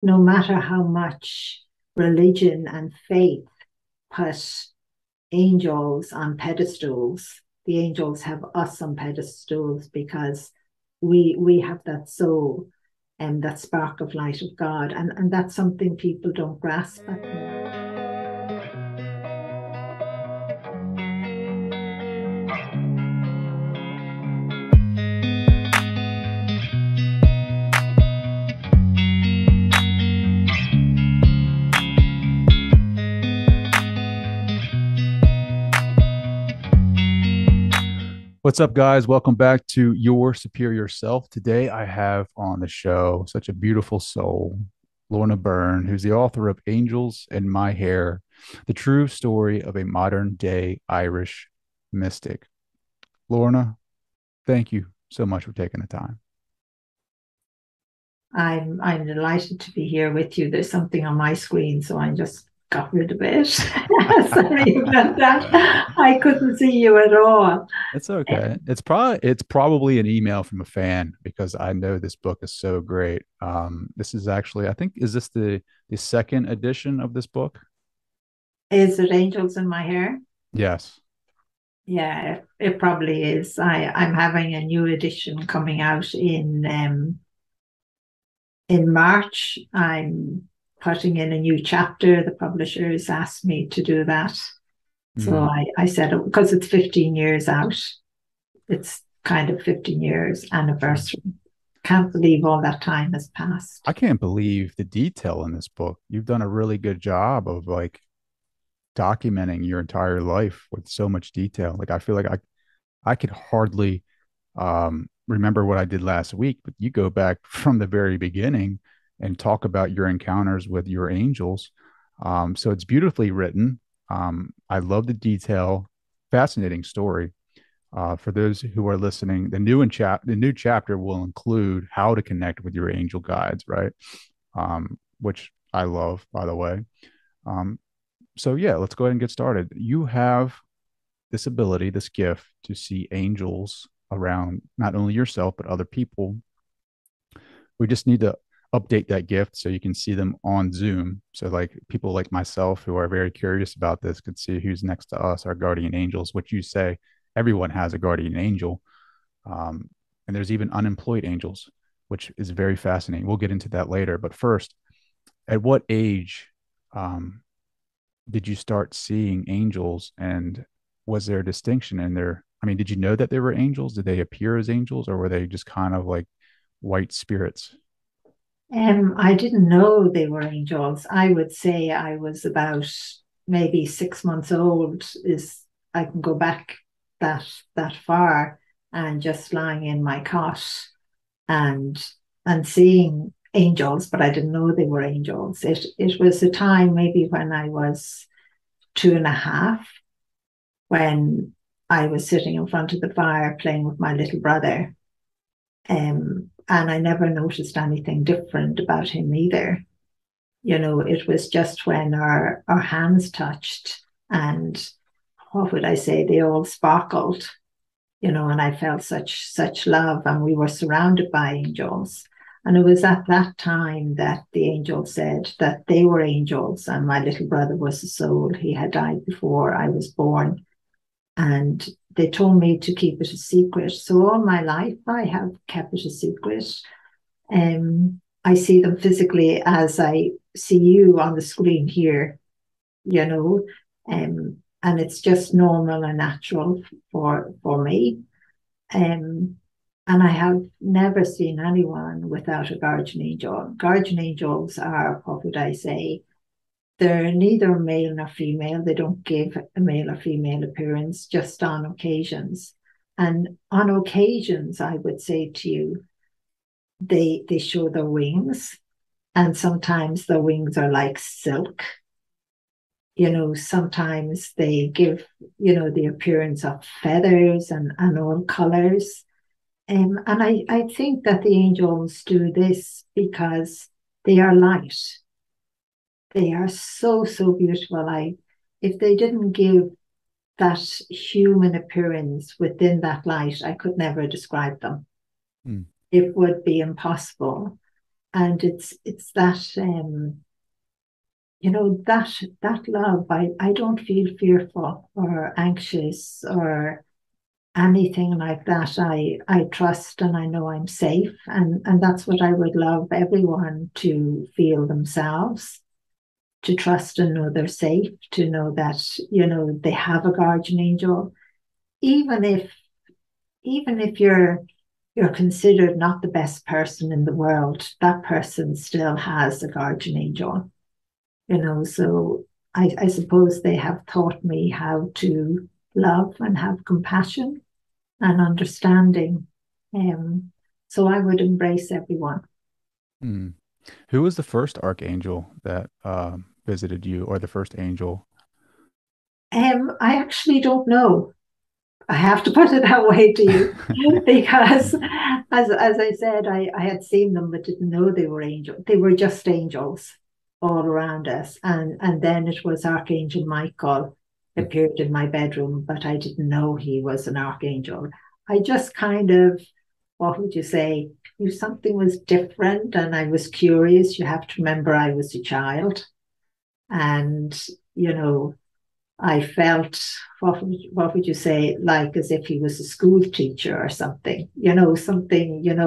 no matter how much religion and faith put angels on pedestals, the angels have us on pedestals because we have that soul and that spark of light of God. And that's something people don't grasp at the moment. What's up, guys? Welcome back to Your Superior Self. Today, I have on the show such a beautiful soul, Lorna Byrne, who's the author of Angels and My Hair, the true story of a modern day Irish mystic. Lorna, thank you so much for taking the time. I'm delighted to be here with you. There's something on my screen, so I just got rid of it. Sorry about that. I couldn't see you at all. It's okay. It's probably an email from a fan because I know this book is so great. This is actually, I think, is this the second edition of this book? Is it Angels in My Hair? Yes. Yeah, it probably is. I'm having a new edition coming out in March. I'm putting in a new chapter. The publishers asked me to do that. So Mhm. I said, because it's 15 years out, it's kind of 15 years anniversary. Can't believe all that time has I passed. can't believe the detail in this book. You've done a really good job of like documenting your entire life with so much detail. Like I feel like I could hardly remember what I did last week, but you go back from the very beginning and talk about your encounters with your angels. So it's beautifully written. I love the detail. Fascinating story. For those who are listening, the new chapter will include how to connect with your angel guides, right? Which I love, by the way. Um, so yeah, let's go ahead and get started. You have this ability, this gift to see angels around not only yourself but other people. We just need to update that gift so you can see them on Zoom. So like people like myself who are very curious about this could see who's next to us, our guardian angels, which you say everyone has a guardian angel. Um, and there's even unemployed angels, which is very fascinating. We'll get into that later. But first, at what age um, did you start seeing angels, and was there a distinction in there? I mean, did you know that they were angels? Did they appear as angels, or were they just kind of like white spirits? I didn't know they were angels. I would say I was about maybe 6 months old. Is I can go back that far, and just lying in my cot and seeing angels, but I didn't know they were angels. It was a time maybe when I was 2.5, when I was sitting in front of the fire playing with my little brother. And I never noticed anything different about him either. It was just when our hands touched, and what would I say, they all sparkled, and I felt such love, and we were surrounded by angels. And it was at that time that the angel said that they were angels, and my little brother was a soul. He had died before I was born, and they told me to keep it a secret. So all my life, I have kept it a secret. I see them physically as I see you on the screen here, you know, and it's just normal and natural for me. Um, and I have never seen anyone without a guardian angel. Guardian angels are, what would I say? They're neither male nor female. They don't give a male or female appearance, just on occasions. And on occasions, I would say to you, they show their wings, and sometimes their wings are like silk. Sometimes they give, the appearance of feathers and all colors. And I think that the angels do this because they are light. They are so beautiful. If they didn't give that human appearance within that light, I could never describe them. Hmm. It would be impossible. and it's that that love. I don't feel fearful or anxious or anything like that. I trust and I know I'm safe, and that's what I would love everyone to feel themselves, to trust and know they're safe, to know that they have a guardian angel, even if you're considered not the best person in the world, that person still has a guardian angel. So I suppose they have taught me how to love and have compassion and understanding. Um, so I would embrace everyone. Hmm. Who was the first archangel that visited you, or the first angel? I actually don't know. I have to put it that way to you because, as I said, I had seen them but didn't know they were angels. They were just angels all around us, and then it was Archangel Michael appeared in my bedroom, but I didn't know he was an archangel. I just kind of, what would you say, knew something was different, and I was curious. You have to remember, I was a child, and you know I felt, what would you say, like as if he was a school teacher or something, something,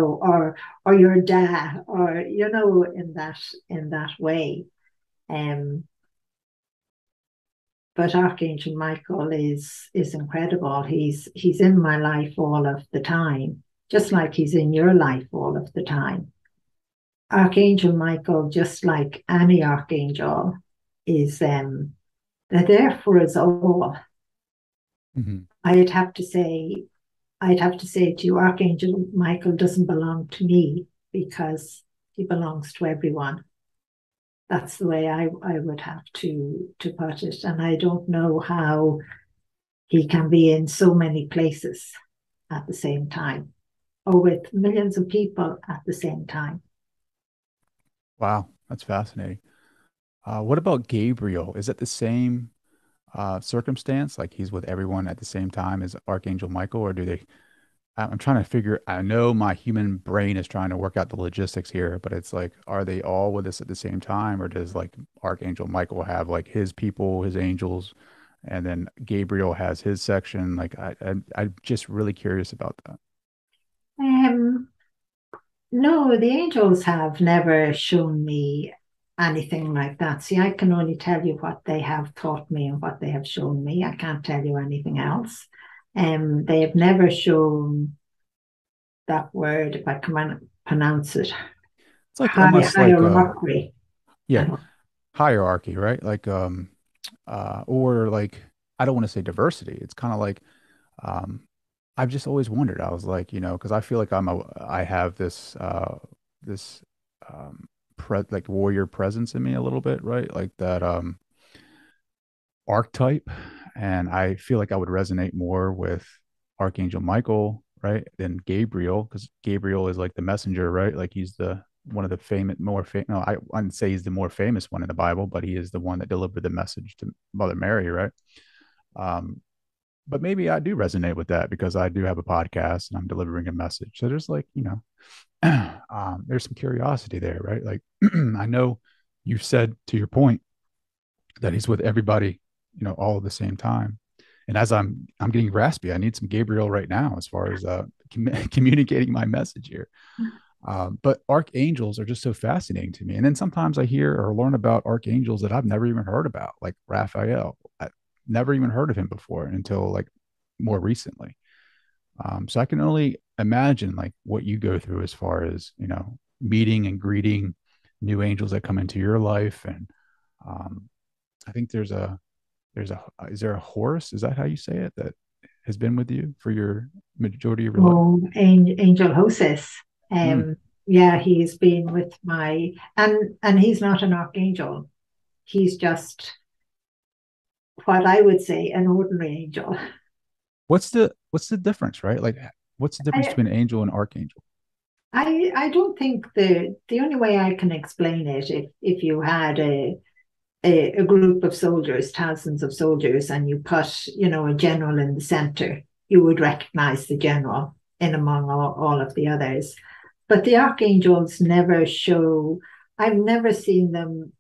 or your dad, or in that way. Um, but Archangel Michael is incredible. He's in my life all of the time, just like he's in your life all of the time. Archangel Michael, just like any archangel, is they're there for us all. Mhm. I'd have to say I'd have to say to you, Archangel Michael doesn't belong to me because he belongs to everyone. That's the way I would have to put it. And I don't know how he can be in so many places at the same time or with millions of people at the same time. Wow, that's fascinating. What about Gabriel? Is it the same circumstance? Like he's with everyone at the same time as Archangel Michael, or do they? I'm trying to figure. I know my human brain is trying to work out the logistics here, but it's like, are they all with us at the same time, or does like Archangel Michael have like his people, his angels, and then Gabriel has his section? Like, I'm just really curious about that. Um, no, the angels have never shown me anything like that. See, I can only tell you what they have taught me and what they have shown me. I can't tell you anything else. They have never shown that word, if I can pronounce it, It's like almost like hierarchy. yeah, And hierarchy, right? Like or like I don't want to say diversity. It's kind of like um I've just always wondered. I was like, because I feel like I have this like warrior presence in me a little bit, right? Like that archetype. And I feel like I would resonate more with Archangel Michael, right? Than Gabriel, because Gabriel is like the messenger, right? Like he's the one of the famous, no, I wouldn't say he's the more famous one in the Bible, but he is the one that delivered the message to Mother Mary, right? Um, but maybe I do resonate with that because I do have a podcast and I'm delivering a message. So there's like, there's some curiosity there, right? Like I know you said to your point that he's with everybody, all at the same time. And as I'm getting raspy, I need some Gabriel right now as far as communicating my message here. But archangels are just so fascinating to me. And then sometimes I hear or learn about archangels that I've never even heard about, like Raphael. I never even heard of him before until like more recently. So I can only imagine like what you go through as far as, meeting and greeting new angels that come into your life. And um, I think is there a horse? Is that how you say it? That has been with you for your majority of your life? Angel Hostess. Mm. Yeah, he's been with and he's not an archangel. He's just what I would say an ordinary angel. What's the difference, right? Like, what's the difference I, between an angel and archangel? I don't think the only way I can explain it, if you had a group of soldiers, thousands of soldiers, and you put, a general in the center, you would recognize the general in among all of the others. but the archangels never show. I've never seen them.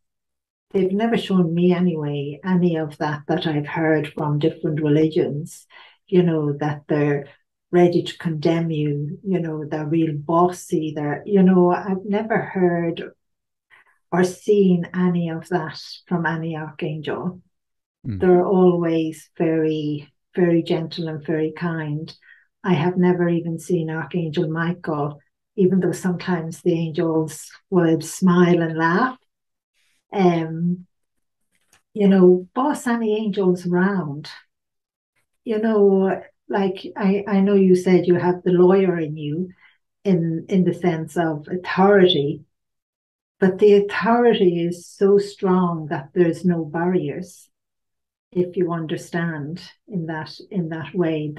They've never shown me anyway any of that I've heard from different religions. That they're ready to condemn you. They're real bossy. I've never heard or seen any of that from any archangel. Mm. They're always very, very gentle and very kind. I have never even seen Archangel Michael, even though sometimes the angels would smile and laugh. Um, boss any angels around. Like I know you said you have the lawyer in you in the sense of authority, but the authority is so strong that there's no barriers. If you understand in that way,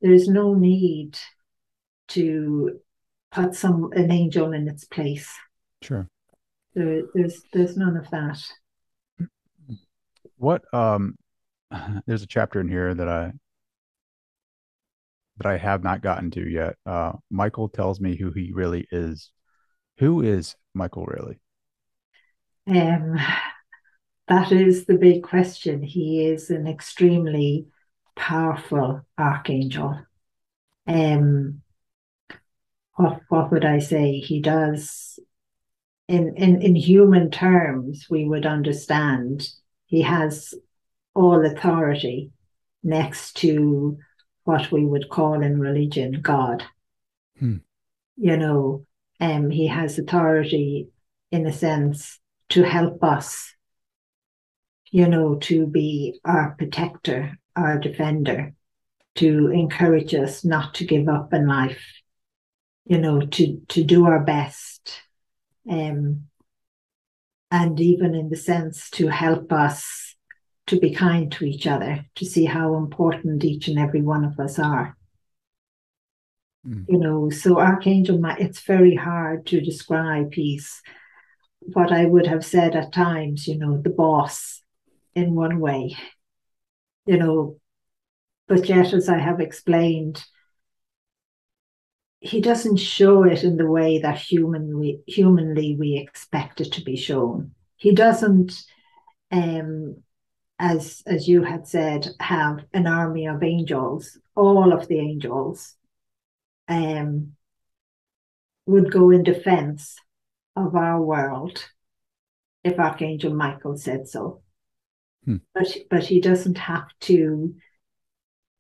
there's no need to put an angel in its place. Sure. There's none of that. What there's a chapter in here that I have not gotten to yet. Michael tells me who he really is. Who is Michael really? Um, that is the big question. He is an extremely powerful archangel. Um, what would I say? He does in human terms, we would understand he has all authority next to what we would call in religion God. Hmm. You know, he has authority in a sense to help us, to be our protector, our defender, to encourage us not to give up in life, to do our best. Um, and even in the sense to help us to be kind to each other, to see how important each and every one of us are. Hmm. So Archangel, it's very hard to describe. He's what I would have said at times, the boss in one way, you know, but yet, as I have explained, he doesn't show it in the way that humanly we expect it to be shown. He doesn't, um, as you had said, have an army of angels. All of the angels um, would go in defense of our world if Archangel Michael said so. Hmm. But he doesn't have to.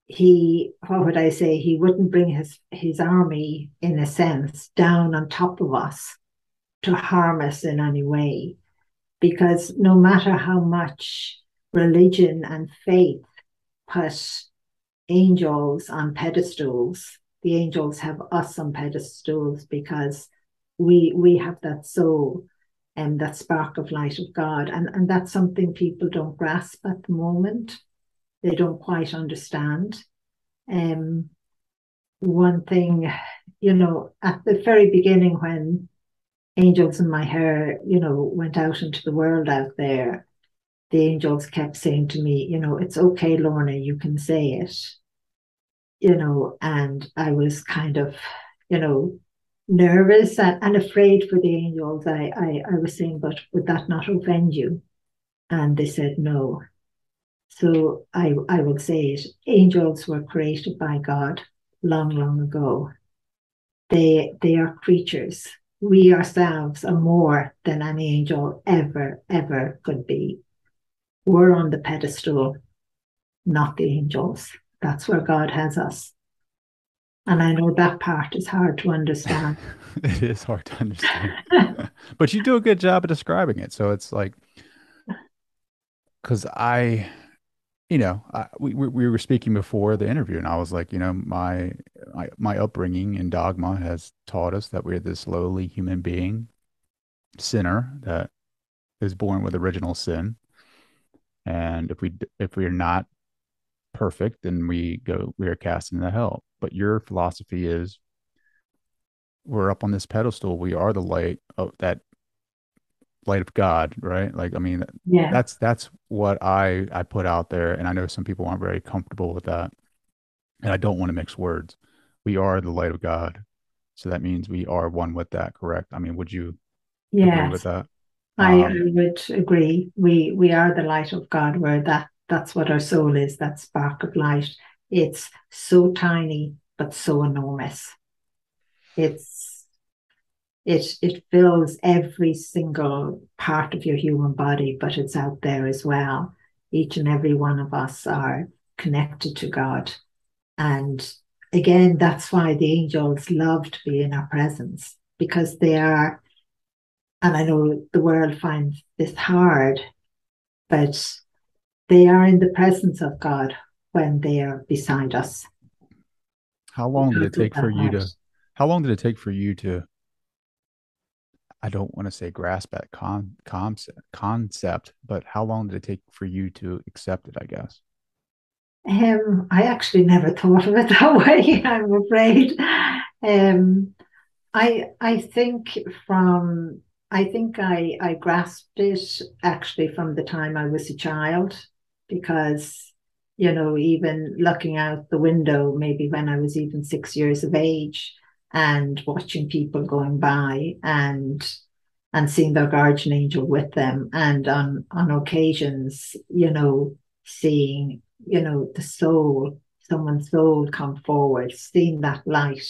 He, what would I say? He wouldn't bring his army, in a sense, down on top of us to harm us in any way. Because no matter how much religion and faith put angels on pedestals, the angels have us on pedestals because we have that soul and that spark of light of God. And that's something people don't grasp at the moment. They don't quite understand. Um, One thing, at the very beginning when Angels in My Hair, went out into the world out there, the angels kept saying to me, it's okay, Lorna, you can say it, and I was kind of, nervous and afraid for the angels. I was saying, but would that not offend you? And they said no. So I would say it. Angels were created by God long, long ago. They are creatures. We ourselves are more than any angel ever, ever could be. We're on the pedestal, not the angels. That's where God has us. And I know that part is hard to understand. It is hard to understand. But you do a good job of describing it. So it's like, because we were speaking before the interview, and I was like, my upbringing in dogma has taught us that we're this lowly human being, sinner that is born with original sin, and if we're not perfect, then we are cast into hell. But your philosophy is we're up on this pedestal. We are the light of that light of God, right? Like, I mean, Yeah. that's what I put out there, and I know some people aren't very comfortable with that, and I don't want to mix words. We are the light of God. So that means we are one with that, correct? I mean, would you agree with Yes, that? I Um, would agree. We are the light of God, where that's what our soul is, that spark of light. It's so tiny but so enormous. It's it fills every single part of your human body, but it's out there as well. Each and every one of us are connected to God. And again, that's why the angels love to be in our presence, because they are, and I know the world finds this hard, but they are in the presence of God when they are beside us how long did it because of take for that you light. to, how long did it take for you to, I don't want to say grasp that concept, but how long did it take for you to accept it, I guess? I actually never thought of it that way, I'm afraid. Um, I think from I think I grasped it actually from the time I was a child, because even looking out the window, maybe when I was even 6 years of age, and watching people going by, and seeing their guardian angel with them, and on occasions, seeing the soul, someone's soul come forward, seeing that light,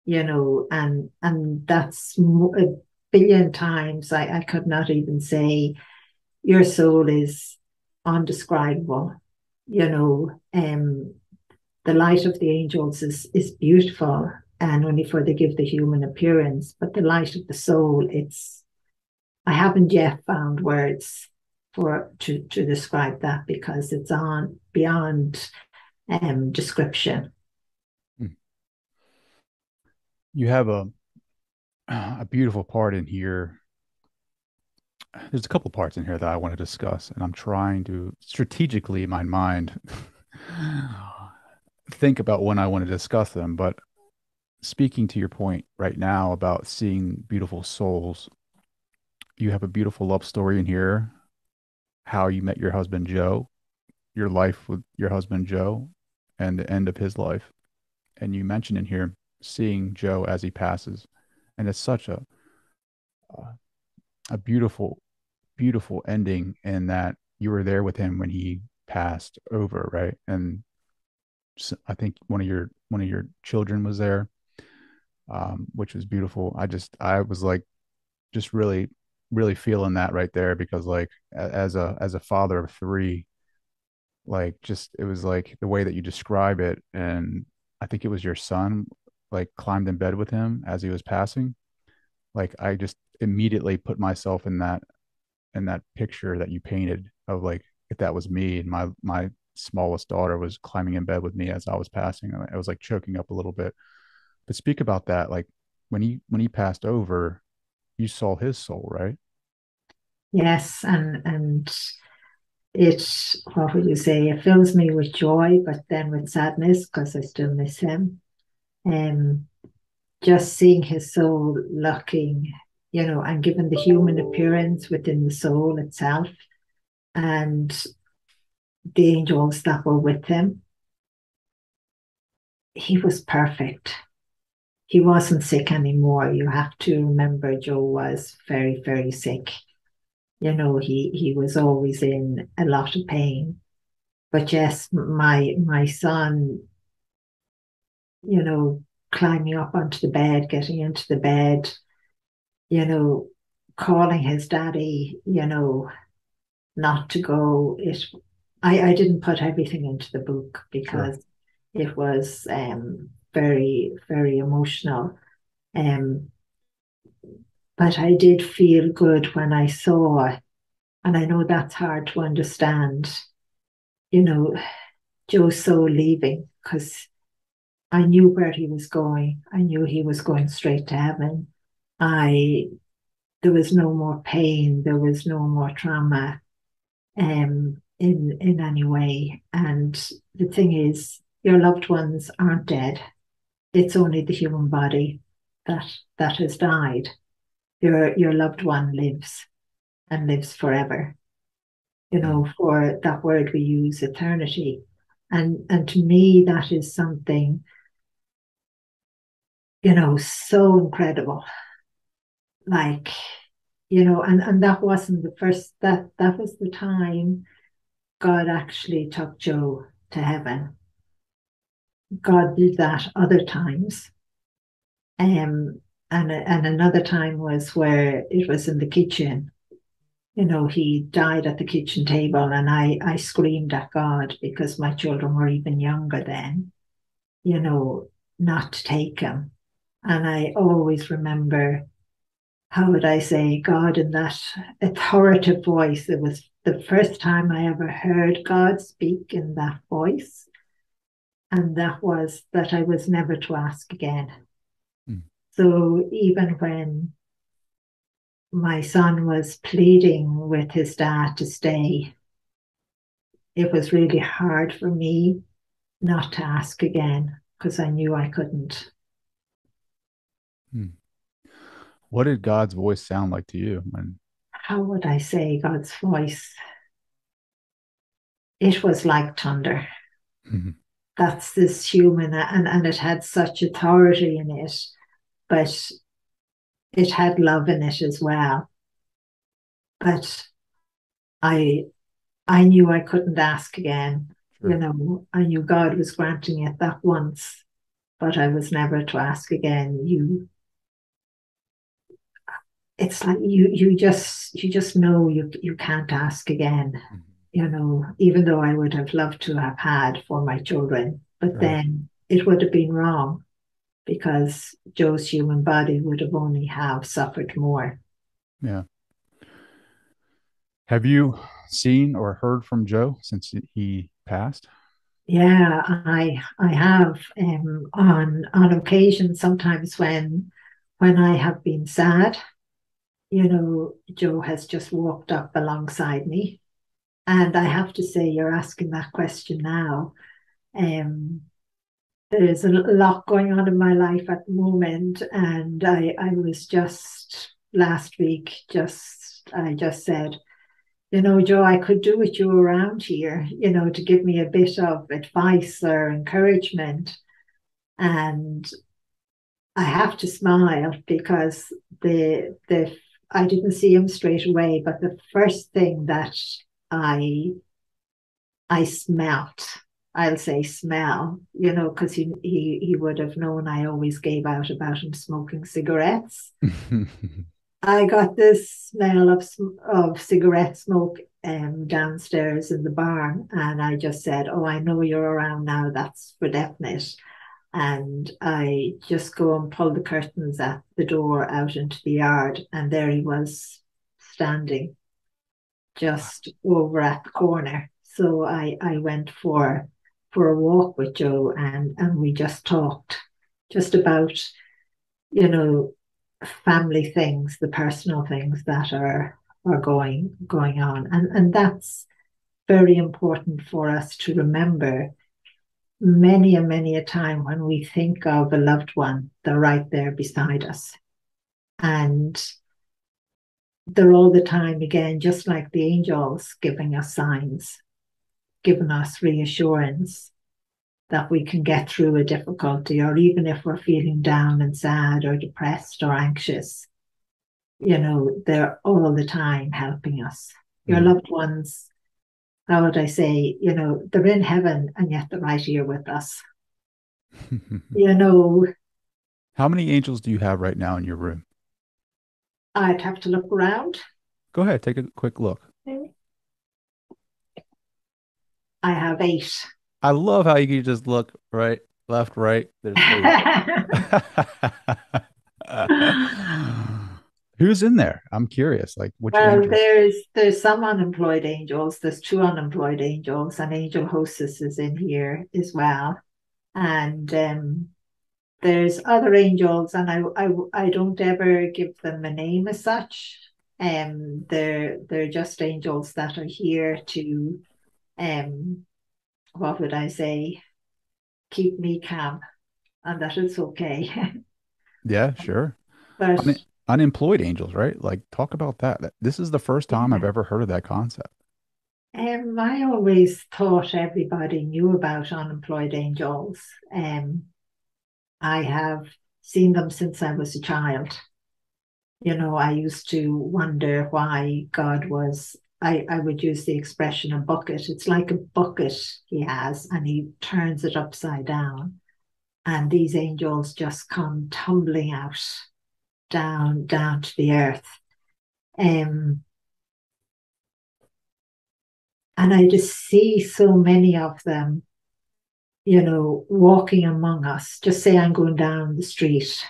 and that's a billion times. I could not even say your soul is undescribable. The light of the angels is beautiful, and only for they give the human appearance, but the light of the soul, it's I haven't yet found words for to describe that, because it's on beyond description. Hmm. You have a beautiful part in here. There's a couple parts in here that I want to discuss, and I'm trying to strategically in my mind think about when I want to discuss them. But speaking to your point right now about seeing beautiful souls, you have a beautiful love story in here, how you met your husband Joe, your life with your husband Joe, and the end of his life. And you mentioned in here seeing Joe as he passes, and it's such a beautiful, beautiful ending in that you were there with him when he passed over, right? And I think one of your children was there, which was beautiful. I was like just really really feeling that right there, because like as a father of three, like just it was like the way that you describe it, and I think it was your son like climbed in bed with him as he was passing. Like I just immediately put myself in that picture that you painted of like if that was me and my smallest daughter was climbing in bed with me as I was passing. I was like choking up a little bit. But speak about that, like when he passed over, you saw his soul, right? Yes, and it, what would you say, it fills me with joy, but then with sadness, because I still miss him. Um, just seeing his soul looking, and given the human appearance within the soul itself, and the angels that were with him, he was perfect. He wasn't sick anymore. You have to remember, Joe was very, very sick. He was always in a lot of pain. But yes, my son, you know, climbing up onto the bed, getting into the bed, you know, calling his daddy, not to go. I didn't put everything into the book Sure. because it was very, very emotional. Um, but I did feel good when I saw, and I know that's hard to understand, you know, Joe's soul leaving, because I knew where he was going. I knew he was going straight to heaven. I There was no more pain. There was no more trauma in any way. And the thing is, your loved ones aren't dead. It's only the human body that has died. Your loved one lives, and lives forever. Mm. For that word we use, eternity. And to me, that is something so incredible. Like, and that wasn't the first, that was the time God actually took Joe to heaven. God did that other times. And another time was where it was in the kitchen. He died at the kitchen table, and I screamed at God because my children were even younger then, you know, not to take him. And I always remember, how would I say, God in that authoritative voice. It was the first time I ever heard God speak in that voice. And that was that I was never to ask again. Mm. So even when my son was pleading with his dad to stay, it was really hard for me not to ask again because I knew I couldn't. Mm. What did God's voice sound like to you when? How would I say God's voice? It was like thunder. Mhm. That's this human, and it had such authority in it, but it had love in it as well. But I I knew I couldn't ask again. Sure. I knew God was granting it that once, but I was never to ask again. It's like you just know you can't ask again. Mhm. Even though I would have loved to have had for my children, but Right. then it would have been wrong because Joe's human body would have only have suffered more. Yeah. Have you seen or heard from Joe since he passed? Yeah, I have on occasion sometimes when I have been sad, Joe has just walked up alongside me. And I have to say, you're asking that question now. Um, there's a lot going on in my life at the moment, and I was just last week, I just said, Joe, I could do with you around here, to give me a bit of advice or encouragement. And I have to smile because the I didn't see him straight away, but the first thing that I I smelt, I'll say smell, because he would have known I always gave out about him smoking cigarettes. I got this smell of cigarette smoke downstairs in the barn, and I just said, "Oh, I know you're around now. That's for definite." And I just go and pull the curtains at the door out into the yard, and there he was standing just over at the corner. So I went for a walk with Joe, and we just talked just about, you know, family things, the personal things that are going on. And that's very important for us to remember. Many and many a time when we think of a loved one, they're right there beside us. And they're all the time, again, just like the angels, giving us signs, giving us reassurance that we can get through a difficulty, or even if we're feeling down and sad or depressed or anxious, they're all the time helping us. Your Mm. loved ones, how would I say, they're in heaven and yet they're right here with us. You know, How many angels do you have right now in your room? I'd have to look around. Go ahead, take a quick look. I have 8. I love how you can just look right, left, right. There's eight. Who's in there? I'm curious. Like which Well, angels? there's some unemployed angels. There's 2 unemployed angels, and angel hostess is in here as well. And there's other angels, and I don't ever give them a name as such. They're just angels that are here to what would I say, keep me calm, and that it's okay. Yeah, sure. But Unemployed angels, right? Like talk about that. This is the first time I've yeah, ever heard of that concept. I always thought everybody knew about unemployed angels. I have seen them since I was a child. I used to wonder why God was, I would use the expression a bucket. It's like a bucket he has, and he turns it upside down. And these angels just come tumbling out, down to the earth. And I just see so many of them, walking among us. Just say I'm going down the street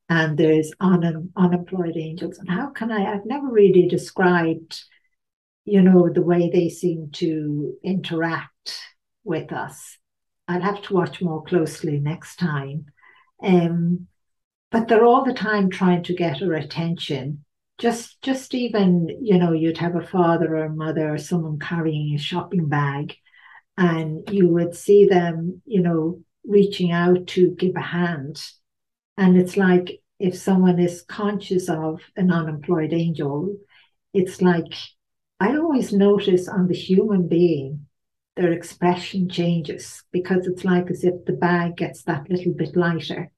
and there's unemployed angels. And I've never really described, the way they seem to interact with us. I'd have to watch more closely next time. But they're all the time trying to get our attention. Just even, you'd have a father or a mother or someone carrying a shopping bag, and you would see them, reaching out to give a hand. And it's like if someone is conscious of an unemployed angel, it's like I always notice on the human being, their expression changes because it's like as if the bag gets that little bit lighter,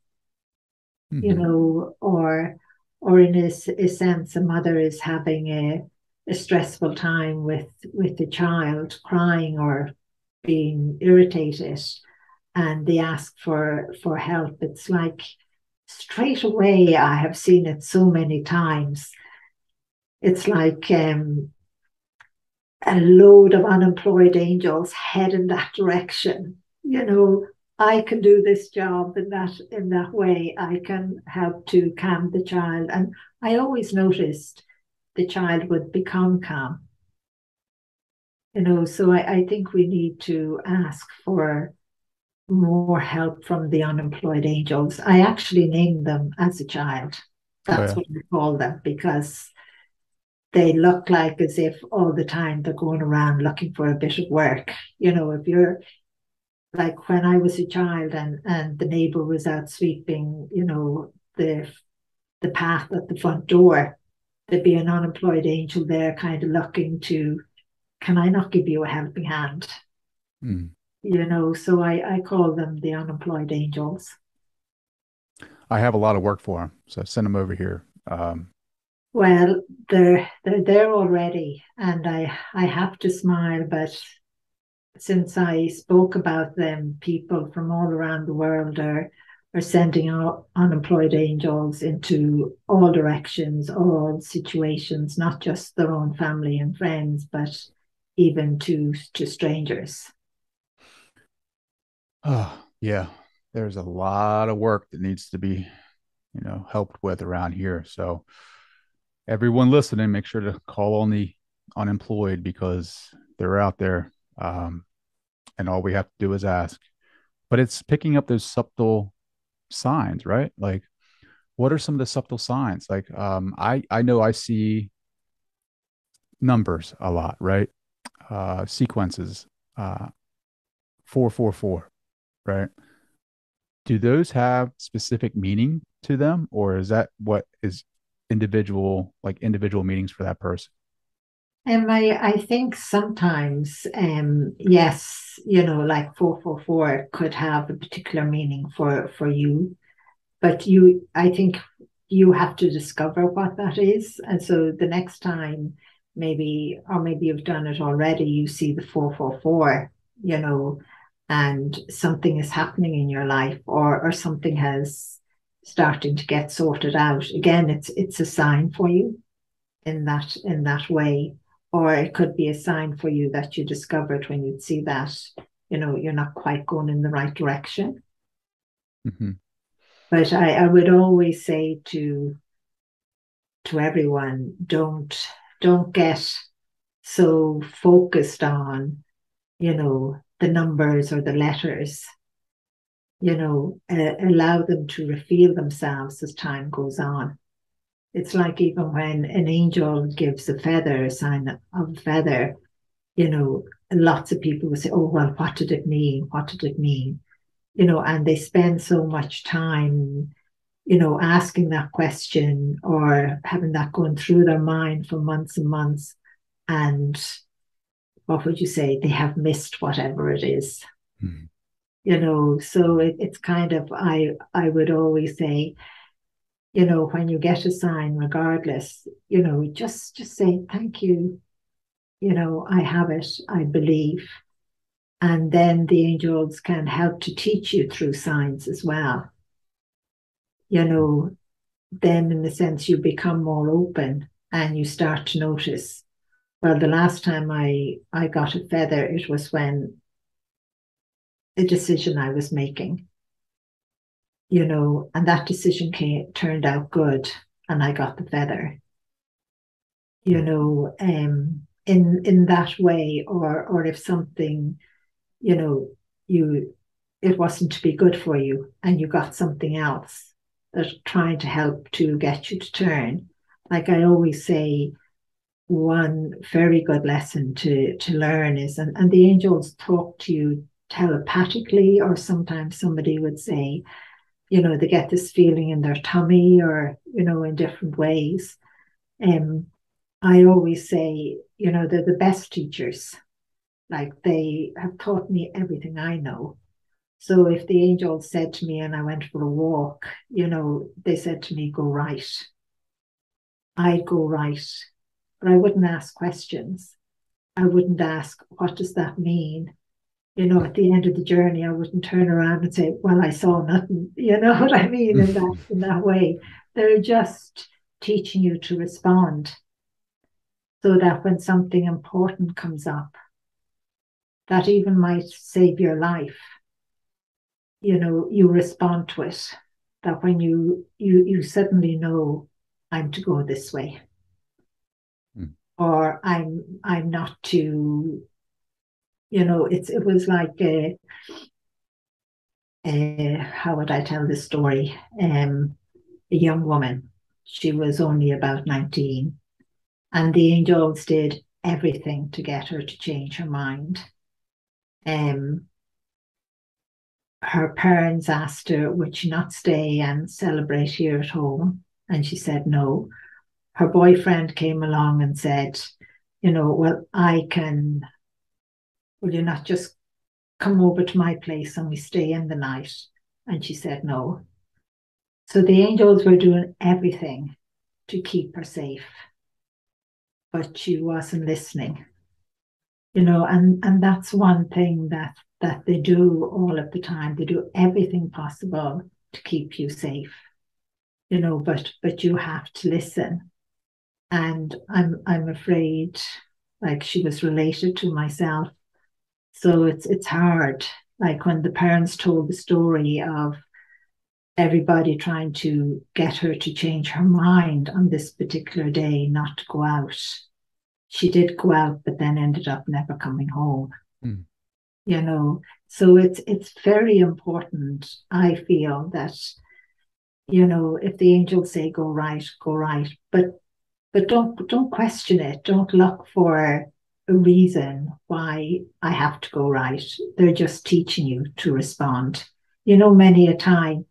or in a sense, a mother is having a stressful time with the child crying or being irritated, and they ask for help. It's like straight away, I have seen it so many times. It's like a load of unemployed angels head in that direction. I can do this job in that way. I can help to calm the child. And I always noticed the child would become calm. So I think we need to ask for more help from the unemployed angels. I actually named them as a child. Oh That's yeah. what I call them, because they look like as if all the time they're going around looking for a bit of work. If you're like when I was a child and the neighbor was out sweeping, the path at the front door, there'd be an unemployed angel there kind of looking to, can I not give you a helping hand? Mm. So I call them the unemployed angels. I have a lot of work for them, so send them over here. Well, they're there already, and I have to smile, but since I spoke about them, people from all around the world are sending out unemployed angels into all directions, all situations, not just their own family and friends, but even to strangers. Oh yeah, there's a lot of work that needs to be, helped with around here. So everyone listening, make sure to call on the unemployed because they're out there. And all we have to do is ask. But it's picking up those subtle signs, right? Like, what are some of the subtle signs? Like, I know I see numbers a lot, right? Sequences, 444, right? Do those have specific meaning to them, or is that what is individual meanings for that person? And I think sometimes, yes, like 444 could have a particular meaning for you, but I think you have to discover what that is. And so the next time, maybe you've done it already, you see the 444, and something is happening in your life, or something has starting to get sorted out. Again, it's a sign for you in that way. Or it could be a sign for you that you discovered when you'd see that, you're not quite going in the right direction. Mm-hmm. But I would always say to everyone, don't get so focused on, the numbers or the letters. Allow them to reveal themselves as time goes on. It's like even when an angel gives a feather, a sign of a feather, lots of people will say, oh, well, what did it mean? What did it mean? And they spend so much time, asking that question or having that going through their mind for months and months. And what would you say? They have missed whatever it is. Mm-hmm. So it's kind of, I would always say, when you get a sign, regardless, just say thank you. I have it, I believe. And then the angels can help to teach you through signs as well. You know, then in a sense you become more open and you start to notice. Well, the last time I got a feather, it was when a decision I was making, and that decision turned out good, and I got the feather, in that way, or if something, you know, you it wasn't to be good for you, and you got something else that trying to help to get you to turn. Like I always say, one very good lesson to learn is, and the angels talk to you telepathically, or sometimes somebody would say, they get this feeling in their tummy, or in different ways. um I always say, they're the best teachers. Like they have taught me everything I know. So if the angels said to me and I went for a walk, they said to me, go right, I'd go right. But I wouldn't ask questions. I wouldn't ask, what does that mean? At the end of the journey, I wouldn't turn around and say, well, I saw nothing. You know what I mean? In that way. They're just teaching you to respond, so that when something important comes up that even might save your life, you respond to it. That when you suddenly know, I'm to go this way, or I'm not to, it was like how would I tell this story? A young woman. She was only about 19, and the angels did everything to get her to change her mind. Um, her parents asked her, would she not stay and celebrate here at home? And she said no. Her boyfriend came along and said, well, will you not just come over to my place and we stay in the night? And she said no. So the angels were doing everything to keep her safe, but she wasn't listening. And that's one thing that they do all of the time. They do everything possible to keep you safe, but you have to listen. And I'm afraid, like, she was related to myself, so it's hard. Like when the parents told the story of everybody trying to get her to change her mind on this particular day not to go out. She did go out, but then ended up never coming home. Mm. So it's very important, I feel, that if the angels say go right, go right, but don't question it. Don't look for a reason why I have to go right. They're just teaching you to respond. Many a time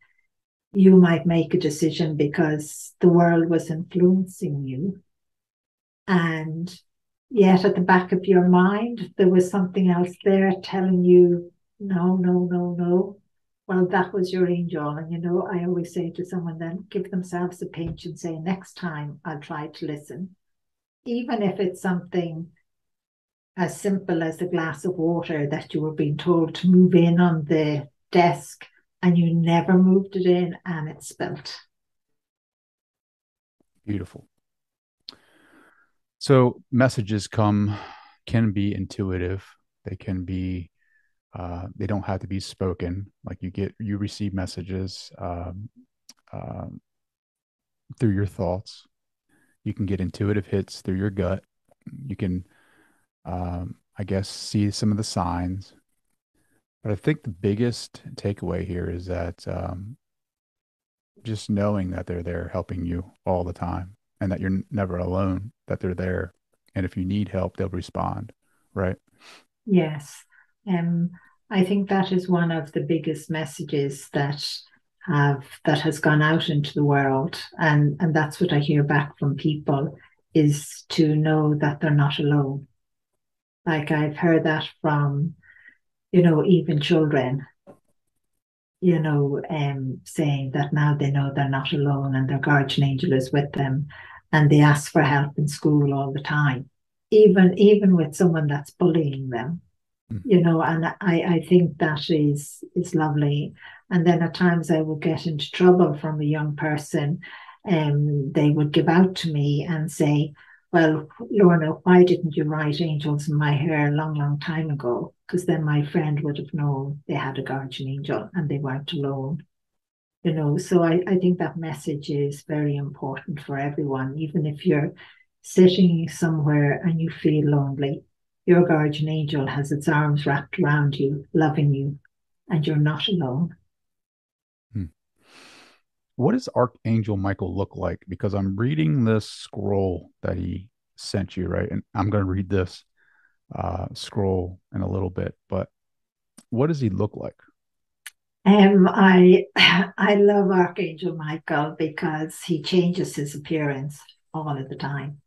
you might make a decision because the world was influencing you, and yet at the back of your mind there was something else there telling you, no, no, no, no. Well, that was your angel. And I always say to someone, then give themselves a pinch and say, next time I'll try to listen, even if it's something as simple as a glass of water that you were being told to move in on the desk and you never moved it in and it spilt. Beautiful. So messages can be intuitive. They can be, they don't have to be spoken. Like you receive messages through your thoughts. You can get intuitive hits through your gut. You can, I guess, see some of the signs. But I think the biggest takeaway here is that just knowing that they're there helping you all the time, and that you're never alone, that they're there. And if you need help, they'll respond. Right. Yes. I think that is one of the biggest messages that has gone out into the world. And that's what I hear back from people, is to know that they're not alone. Like I've heard that from, even children, saying that now they know they're not alone and their guardian angel is with them, and they ask for help in school all the time, even with someone that's bullying them. Mm. And I think that is lovely. And then at times I would get into trouble from a young person, and they would give out to me and say, well, Lorna, why didn't you write angels in my hair a long, long time ago? Because then my friend would have known they had a guardian angel and they weren't alone. So I think that message is very important for everyone, even if you're sitting somewhere and you feel lonely, your guardian angel has its arms wrapped around you, loving you, and you're not alone. Mm. What does Archangel Michael look like? Because I'm reading this scroll that he sent you, right? And I'm going to read this scroll in a little bit, but what does he look like? I I love Archangel Michael because he changes his appearance all of the time.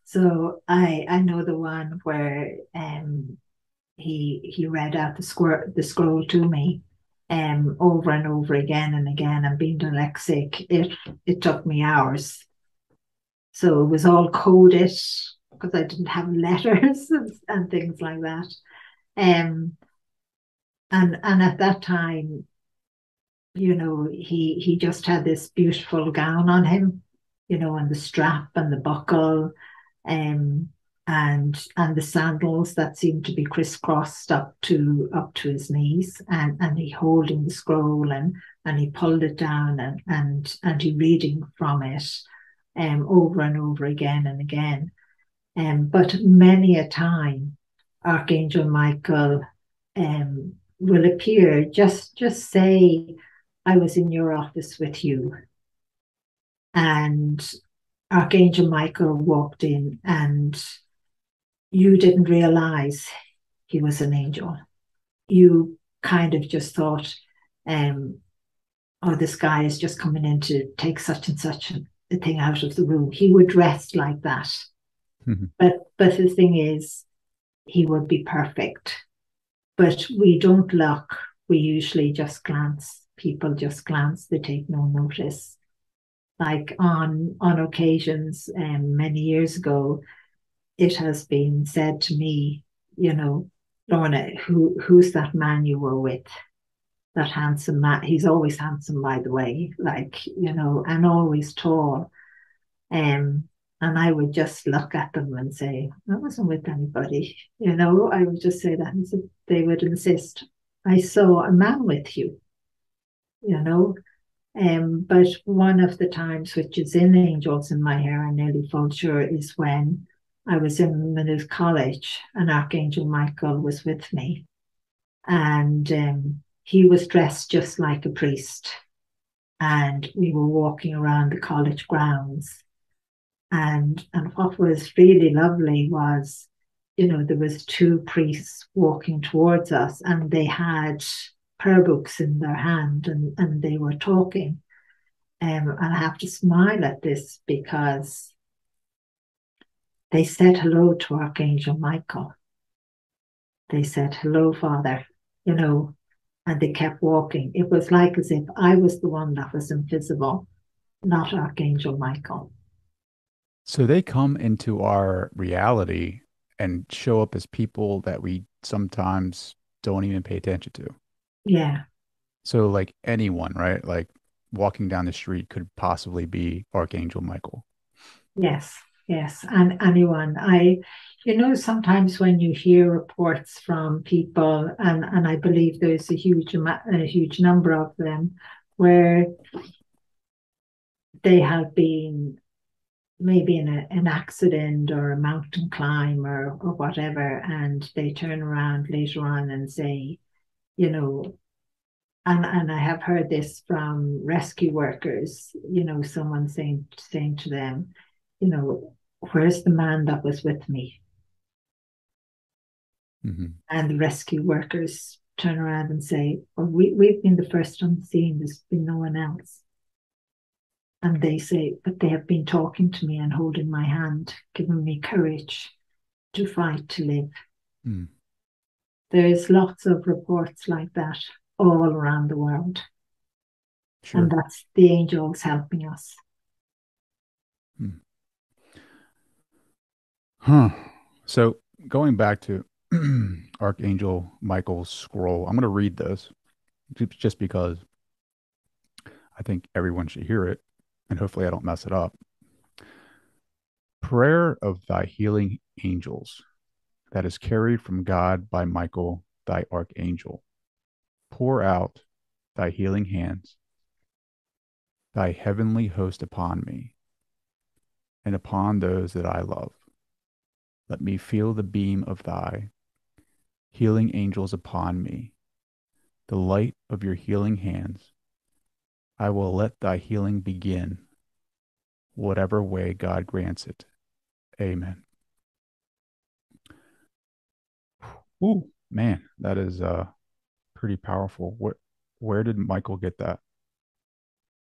So I know the one where he read out the scroll to me over and over again and again. And being dyslexic, it took me hours. So it was all coded because I didn't have letters and things like that. Um, and at that time, he just had this beautiful gown on him, and the strap and the buckle, um, and the sandals that seemed to be crisscrossed up to his knees, and he holding the scroll, and he pulled it down, and he reading from it, over and over again and again. But many a time, Archangel Michael will appear. Just say, I was in your office with you, and Archangel Michael walked in, and you didn't realize he was an angel. You kind of just thought, um, oh, this guy is just coming in to take such and such a thing out of the room. He would dress like that. But the thing is, he would be perfect. But we don't look. We usually just glance. People just glance. They take no notice. Like on occasions, many years ago, it has been said to me, Lorna, who's that man you were with? That handsome man. He's always handsome, by the way, and always tall. Um, and I would just look at them and say, I wasn't with anybody. I would just say that. And so they would insist, I saw a man with you, you know. But one of the times, which is in Angels in My Hair, I nearly fall sure, is when I was in Maynooth College and Archangel Michael was with me. And he was dressed just like a priest. And we were walking around the college grounds. And what was really lovely was, there was two priests walking towards us, and they had prayer books in their hand, and they were talking. And I have to smile at this because they said hello to Archangel Michael. They said, hello, Father, and they kept walking. It was like as if I was the one that was invisible, not Archangel Michael. So they come into our reality and show up as people that we sometimes don't even pay attention to. Yeah. So like anyone, right? Like walking down the street could possibly be Archangel Michael. Yes, yes, and anyone. Sometimes when you hear reports from people, and I believe there's a huge number of them, where they have been maybe in an accident or a mountain climb or whatever, and they turn around later on and say, you know, and I have heard this from rescue workers, someone saying to them, where's the man that was with me? Mm-hmm. And the rescue workers turn around and say, well, we've been the first on the scene, there's been no one else. And they say, but they have been talking to me and holding my hand, giving me courage to fight, to live. Mm. There's lots of reports like that all around the world. And Sure. that's the angels helping us. Hmm. Huh. So going back to Archangel Michael's scroll, I'm going to read this just because I think everyone should hear it, and hopefully I don't mess it up. Prayer of thy healing angels that is carried from God by Michael, thy archangel. Pour out thy healing hands, thy heavenly host upon me, and upon those that I love. Let me feel the beam of thy healing angels upon me, the light of your healing hands. I will let thy healing begin, whatever way God grants it. Amen. Ooh, man, that is pretty powerful. Where did Michael get that?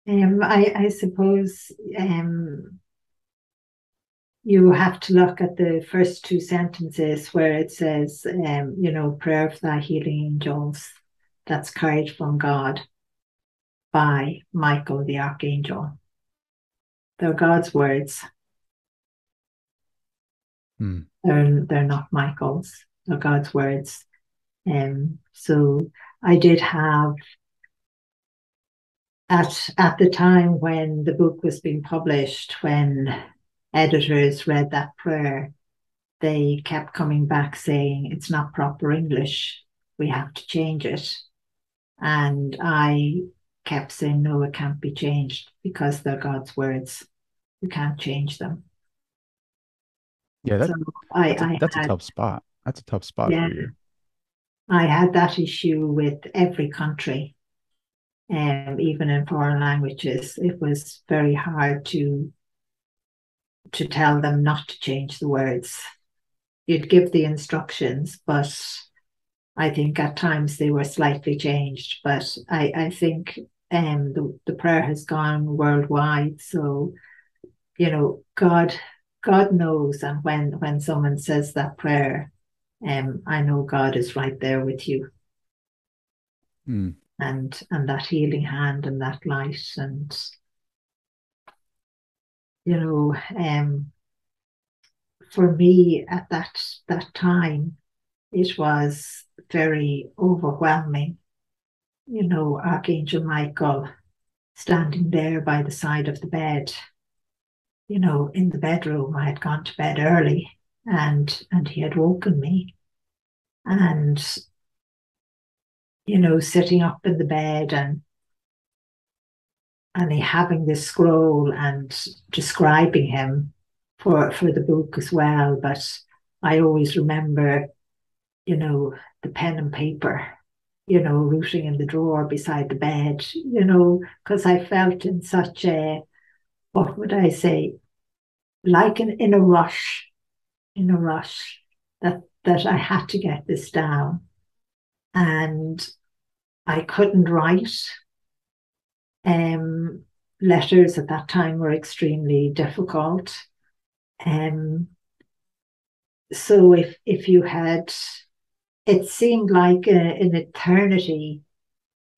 I suppose you have to look at the first two sentences where it says, prayer of thy healing angels that's carried from God by Michael the Archangel. They're God's words. Hmm. They're not Michael's. They're God's words. So I did have at the time when the book was being published, when editors read that prayer, they kept coming back saying it's not proper English. We have to change it. And I kept saying, no, it can't be changed because they're God's words. You can't change them. Yeah, So I, I that's a had, tough spot. That's a tough spot yeah, for you. I had that issue with every country. Even in foreign languages, it was very hard to tell them not to change the words. You'd give the instructions, but I think at times they were slightly changed. But I think the prayer has gone worldwide. So, God knows. And when someone says that prayer, I know God is right there with you. Hmm. And that healing hand and that light. And, for me at that time, it was very overwhelming. Archangel Michael standing there by the side of the bed, in the bedroom. I had gone to bed early and he had woken me. And, sitting up in the bed and he having this scroll and describing him for the book as well. But I always remember, the pen and paper, rooting in the drawer beside the bed, because I felt in such a, what would I say, like in a rush that I had to get this down. And I couldn't write. Um, Letters at that time were extremely difficult. Um, so if you had, it seemed like an eternity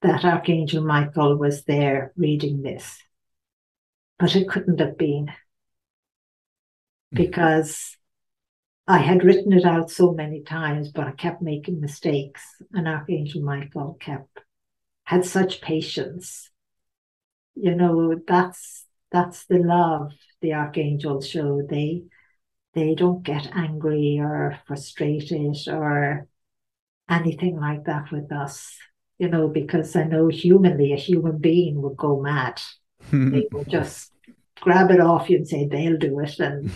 that Archangel Michael was there reading this, but it couldn't have been because I had written it out so many times, but I kept making mistakes, and Archangel Michael had such patience. That's the love the archangels show. They don't get angry or frustrated or anything like that with us, because I know humanly a human being would go mad. They would just grab it off you and say they'll do it. And,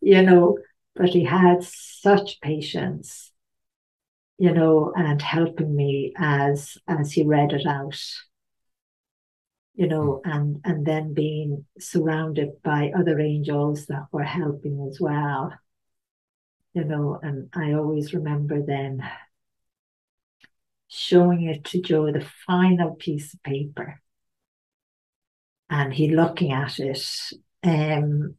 you know, but he had such patience, and helping me as he read it out, and then being surrounded by other angels that were helping as well, and I always remember then showing it to Joe, the final piece of paper, and he looking at it. Um,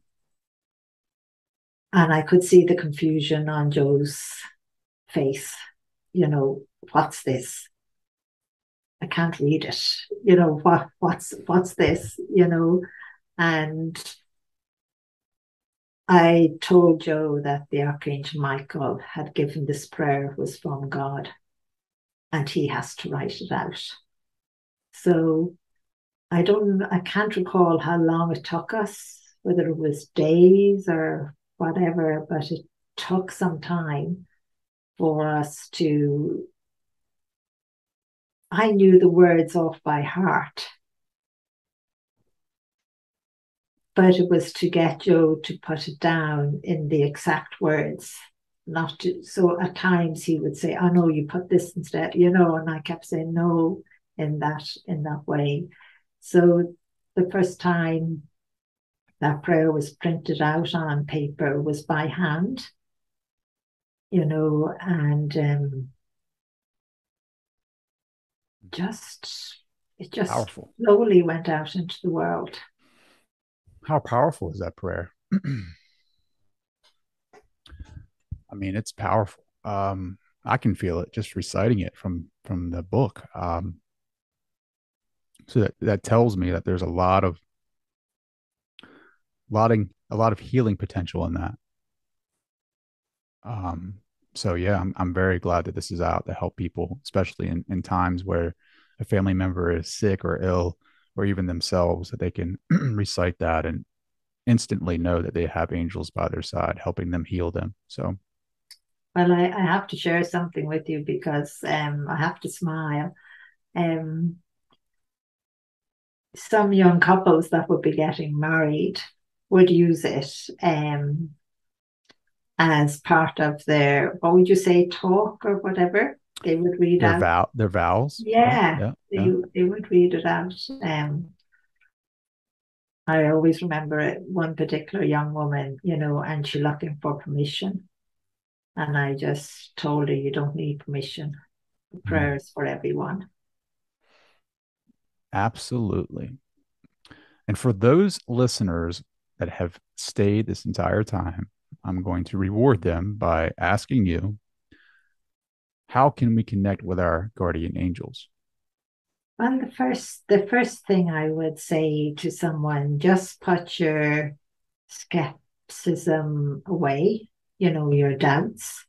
and I could see the confusion on Joe's face. What's this? I can't read it. You know, what's this, you know? And I told Joe that the Archangel Michael had given this prayer was from God and he has to write it out. So I can't recall how long it took us, whether it was days or whatever, but it took some time for us to, I knew the words off by heart, but it was to get Joe to put it down in the exact words. Not to, so at times he would say, "Oh no, you put this instead," you know, and I kept saying no in that way. So the first time that prayer was printed out on paper was by hand, you know, and just it just Powerful. slowly went out into the world. How powerful is that prayer? I mean, it's powerful. I can feel it just reciting it from the book. So that tells me that there's a lot of healing potential in that. Um, so yeah, I'm very glad that this is out to help people, especially in times where a family member is sick or ill, or even themselves, that they can recite that and instantly know that they have angels by their side, helping them heal them. So Well, I have to share something with you because I have to smile. Um, some young couples that would be getting married would use it as part of their, what would you say, talk or whatever. They would read out. their vows. Yeah, Yeah, yeah, they yeah. they would read it out. I always remember it, one particular young woman, you know, and she looking for permission. And I just told her, you don't need permission. The Mm, prayer is for everyone. absolutely. And for those listeners that have stayed this entire time, I'm going to reward them by asking you, how can we connect with our guardian angels? Well, the first thing I would say to someone, just put your skepticism away, you know, your doubts,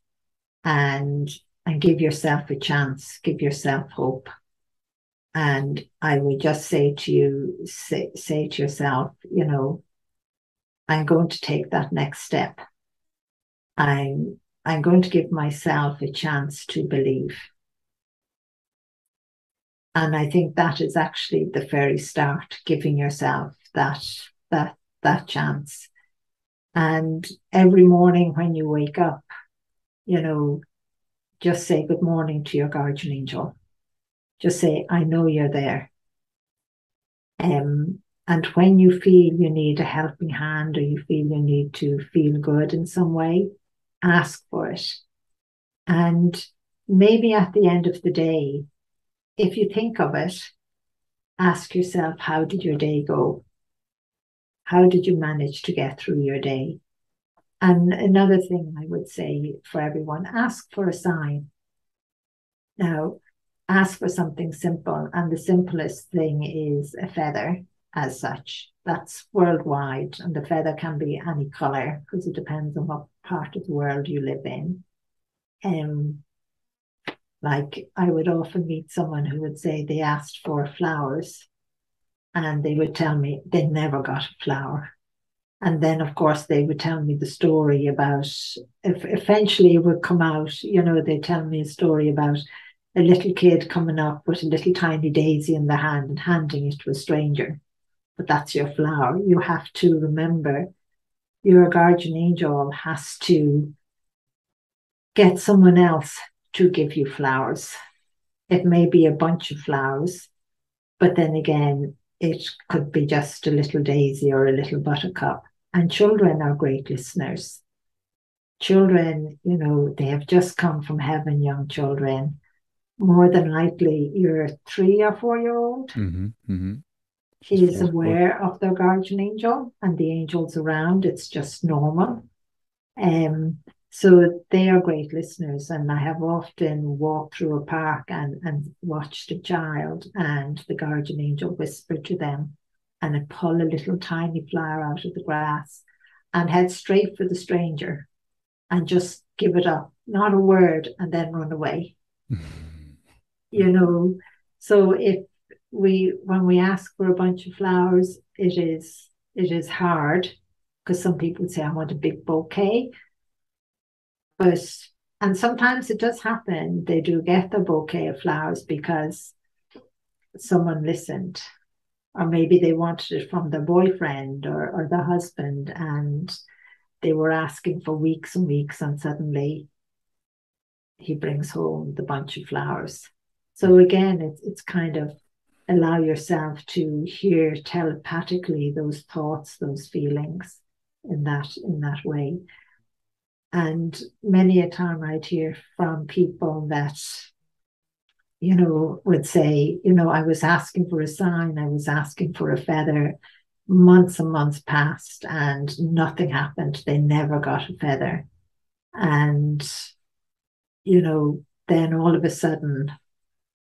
and and give yourself a chance, give yourself hope. And I would just say to you, say to yourself, you know, I'm going to take that next step. I'm going to give myself a chance to believe. And I think that is actually the very start, giving yourself that that chance. And every morning when you wake up, you know, just say good morning to your guardian angel. Just say, I know you're there. And when you feel you need a helping hand or you feel you need to feel good in some way, ask for it. And maybe at the end of the day, if you think of it, ask yourself, how did your day go? How did you manage to get through your day? And another thing I would say for everyone, ask for a sign. Now, ask for something simple. And the simplest thing is a feather as such. That's worldwide. And the feather can be any color because it depends on what part of the world you live in. Um, like I would often meet someone who would say they asked for flowers and they would tell me they never got a flower. And then, of course, they would tell me the story about, if eventually it would come out, you know, they tell me a story about a little kid coming up with a little tiny daisy in the hand and handing it to a stranger. But that's your flower. You have to remember your guardian angel has to get someone else to give you flowers. It may be a bunch of flowers, but then again, it could be just a little daisy or a little buttercup. And children are great listeners. Children, you know, they have just come from heaven, young children. More than likely, your 3 or 4 year old Mm-hmm, mm-hmm. She's is four. aware of their guardian angel and the angels around. It's just normal. Um, So they are great listeners. And I have often walked through a park and watched a child and the guardian angel whisper to them and I pull a little tiny flower out of the grass and head straight for the stranger and just give it up, not a word, and then run away. You know, so if when we ask for a bunch of flowers, it is hard because some people say I want a big bouquet, but and sometimes it does happen. They do get the bouquet of flowers because someone listened, or maybe they wanted it from their boyfriend or the husband, and they were asking for weeks and weeks, and suddenly he brings home the bunch of flowers. So again, it's kind of allow yourself to hear telepathically those thoughts, those feelings in that way. And many a time I'd hear from people that, would say, I was asking for a sign, I was asking for a feather. Months and months passed and nothing happened. They never got a feather. And, then all of a sudden,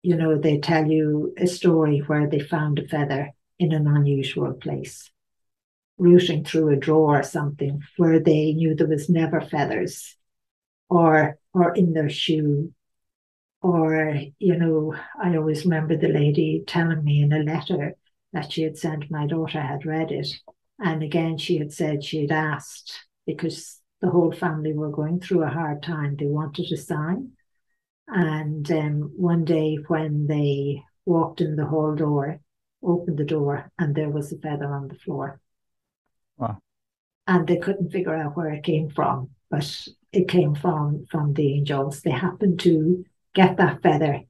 they tell you a story where they found a feather in an unusual place, rooting through a drawer or something where they knew there was never feathers, or in their shoe. Or, I always remember the lady telling me in a letter that she had sent my daughter had read it. And again, she had said she had asked because the whole family were going through a hard time. They wanted a sign. And one day when they walked in the hall door, opened the door, and there was a feather on the floor. Wow. And they couldn't figure out where it came from, but it came from the angels. They happened to get that feather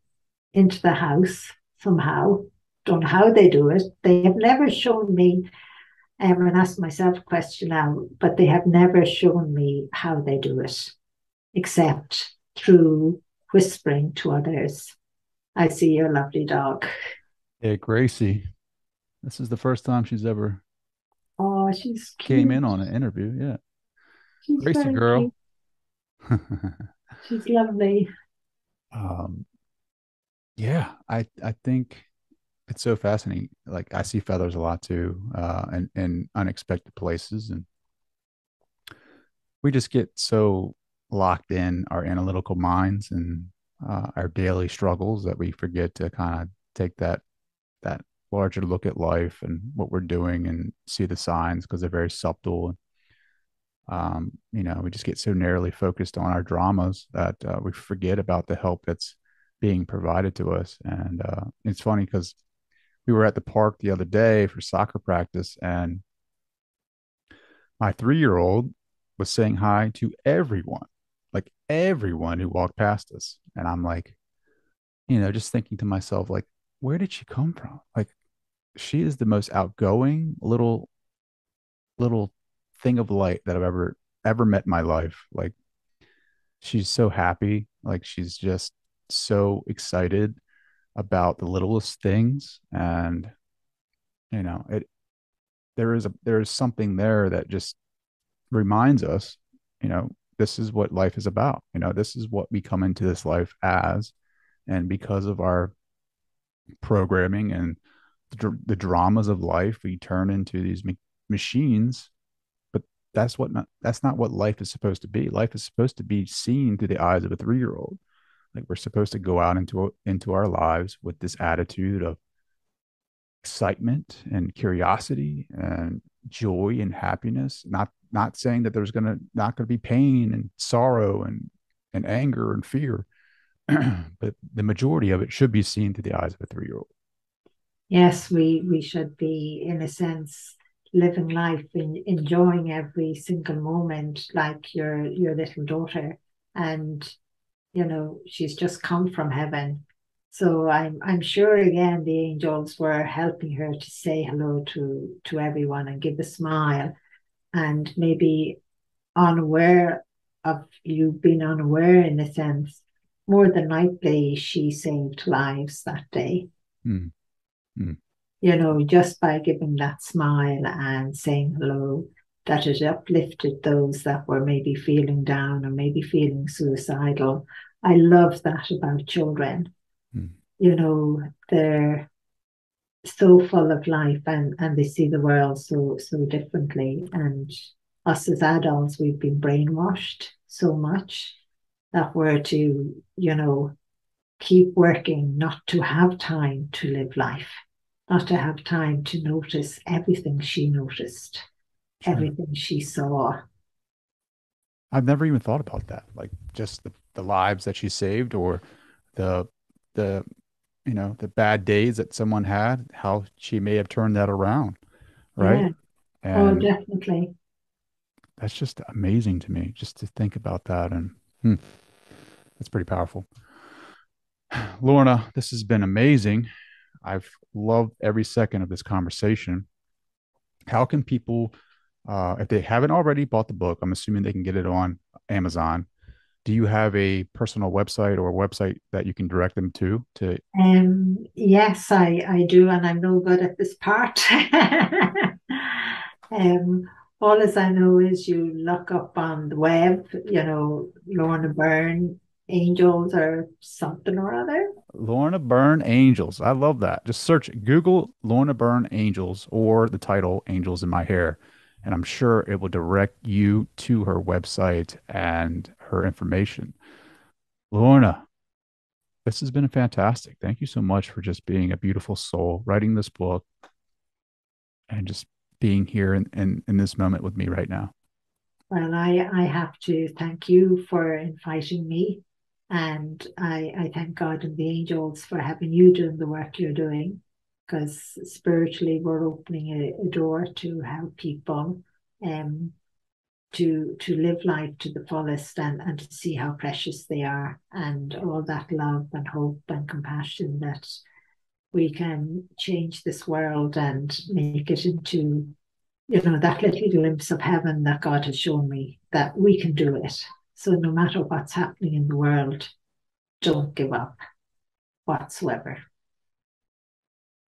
into the house somehow. Don't know how they do it. They have never shown me, and asked myself a question now, but they have never shown me how they do it, except through whispering to others. I see your lovely dog. Yeah, Gracie. This is the first time she's ever Oh, she's came cute. in on an interview. Yeah. She's Gracie very cute. girl. She's lovely. um, yeah, I think it's so fascinating. Like I see feathers a lot too, in unexpected places, and we just get so locked in our analytical minds and our daily struggles that we forget to kind of take that larger look at life and what we're doing and see the signs because they're very subtle. We just get so narrowly focused on our dramas that we forget about the help that's being provided to us. And it's funny because we were at the park the other day for soccer practice, and my 3 year old was saying hi to everyone, like everyone who walked past us. And I'm like, just thinking to myself, like, where did she come from? Like, she is the most outgoing little thing of light that I've ever met in my life. Like, she's so happy. Like, she's just so excited about the littlest things. And, it there is something there that just reminds us, you know, this is what life is about. This is what we come into this life as. And because of our programming and the dramas of life, we turn into these machines. But that's not what life is supposed to be. Life is supposed to be seen through the eyes of a 3 year old. Like we're supposed to go out into our lives with this attitude of excitement and curiosity and joy and happiness. Not saying that there's not gonna be pain and sorrow and anger and fear, but the majority of it should be seen through the eyes of a 3 year old. Yes, we should be, in a sense, living life, enjoying every single moment, like your little daughter. And she's just come from heaven. So I'm sure again the angels were helping her to say hello to everyone and give a smile, and maybe unaware of you being unaware in a sense. More than likely, she saved lives that day. Mm, mm, Just by giving that smile and saying hello, that it uplifted those that were maybe feeling down or maybe feeling suicidal. I love that about children. Mm. You know, they're so full of life, and they see the world so differently. And us as adults, we've been brainwashed so much that we're to, keep working, not to have time to live life, not to have time to notice everything she noticed, Sure. everything she saw. I've never even thought about that. Like just the lives that she saved or the the the bad days that someone had, how she may have turned that around, right? Yeah. Oh, And definitely. that's just amazing to me, just to think about that. And hmm, that's pretty powerful. Lorna, this has been amazing. I've loved every second of this conversation. How can people, if they haven't already bought the book, I'm assuming they can get it on Amazon. Do you have a personal website or a website that you can direct them to? Yes, I do, and I'm no good at this part. um, all as I know is you look up on the web, Lorna Byrne, Angels or something or other. Lorna Byrne Angels. I love that. Just search Google Lorna Byrne Angels or the title Angels in My Hair, and I'm sure it will direct you to her website and her information. Lorna, this has been fantastic. Thank you so much for just being a beautiful soul, writing this book, and just being here in this moment with me right now. Well, I have to thank you for inviting me, and I thank God and the angels for having you doing the work you're doing, because spiritually we're opening a door to help people um, to live life to the fullest, and to see how precious they are, and all that love and hope and compassion that we can change this world and make it into that little glimpse of heaven that God has shown me, that we can do it. So no matter what's happening in the world, don't give up whatsoever.